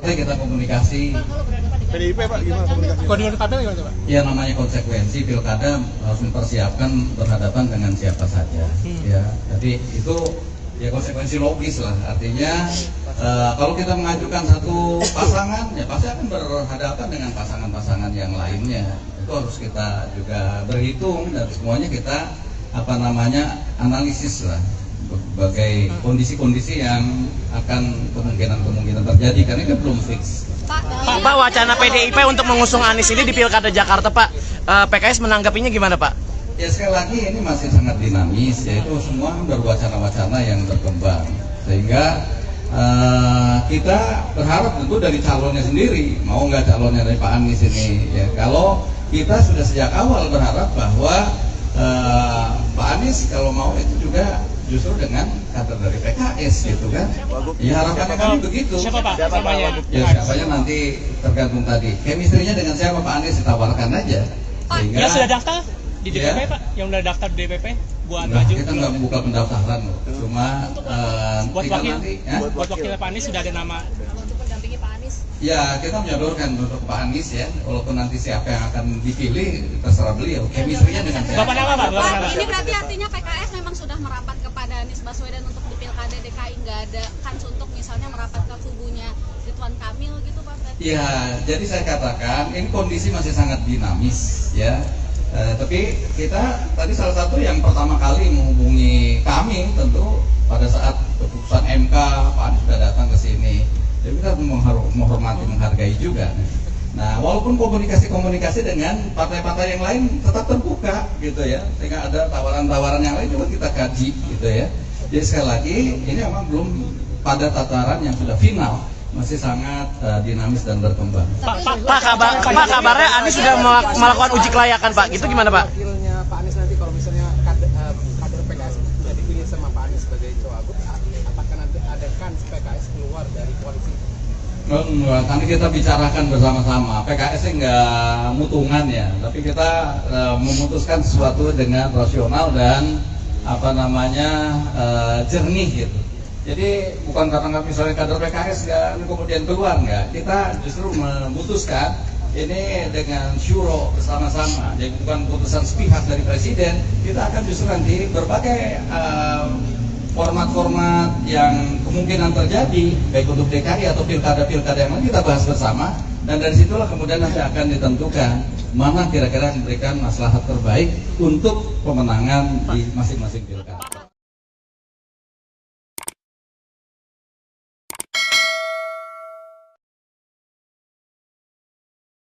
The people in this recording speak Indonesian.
partai kita komunikasi. PDIP Pak gimana komunikasi? Kalau dengan tabel gimana Pak? Ya namanya konsekuensi pilkada harus mempersiapkan berhadapan dengan siapa saja. Ya, jadi itu ya konsekuensi logis lah. Artinya kalau kita mengajukan satu pasangan, ya pasti akan berhadapan dengan pasangan-pasangan yang lainnya. Itu harus kita juga berhitung dan semuanya kita analisis lah berbagai kondisi-kondisi yang akan kemungkinan terjadi karena ini belum fix. Pak, wacana PDIP untuk mengusung Anies ini di Pilkada Jakarta, Pak, PKS menanggapinya gimana, Pak? Ya sekali lagi ini masih sangat dinamis, yaitu semua berwacana-wacana yang berkembang, sehingga kita berharap tentu dari calonnya sendiri, mau nggak calonnya dari Pak Anies ini, ya kalau kita sudah sejak awal berharap bahwa Pak Anies kalau mau itu juga justru dengan kader dari PKS gitu kan. Ya harapannya kami begitu. Siapa Pak? Namanya? Ya siapanya nanti tergantung tadi. Chemistry-nya dengan siapa Pak Anies ditawarkan aja. Sehingga Yang sudah daftar di DPP Pak? Yang udah daftar di DPP buat nah, maju? kita nggak membuka pendaftaran loh. Cuma buat wakil, nanti, buat wakil Pak Anies sudah ada nama. Untuk mendampingi Pak Anies. Ya kita menyodorkan untuk Pak Anies ya. Walaupun nanti siapa yang akan dipilih terserah beliau. Chemistry-nya dengan siapa? Bapak nama Pak? Bapak nama? Ini berarti artinya PKS memang sudah merapat kepada Anies Baswedan untuk di Pilkada DKI, nggak ada kans untuk misalnya merapat ke kubunya Ridwan Kamil gitu Pak? Ya, jadi saya katakan ini kondisi masih sangat dinamis ya. Tapi kita tadi salah satu yang pertama kali menghubungi kami tentu pada saat keputusan MK Pak Anies sudah datang ke sini. Jadi kita menghormati, menghargai juga. Nah, walaupun komunikasi dengan partai-partai yang lain tetap terbuka gitu ya, sehingga ada tawaran-tawaran yang lain juga kita kaji gitu ya. Jadi sekali lagi ini memang belum pada tataran yang sudah final, masih sangat dinamis dan berkembang. Pak, kabarnya Anies sudah melakukan uji kelayakan Pak, gitu gimana Pak? Wakilnya Pak Anies nanti kalau misalnya kader PKS sudah dipilih sama Pak Anies sebagai cawagup, apakah nanti ada kans PKS keluar dari koalisi? Nanti kita bicarakan bersama-sama. PKS nggak mutungan ya, tapi kita memutuskan sesuatu dengan rasional dan jernih gitu. Jadi bukan karena misalnya kader PKS nggak kemudian keluar nggak, kita justru memutuskan ini dengan syuro bersama-sama. Jadi bukan keputusan sepihak dari presiden, kita akan justru nanti berbagai format-format yang kemungkinan terjadi baik untuk DKI atau pilkada-pilkada yang lain kita bahas bersama, dan dari situlah kemudian nanti akan ditentukan mana kira-kira memberikan maslahat terbaik untuk pemenangan di masing-masing pilkada.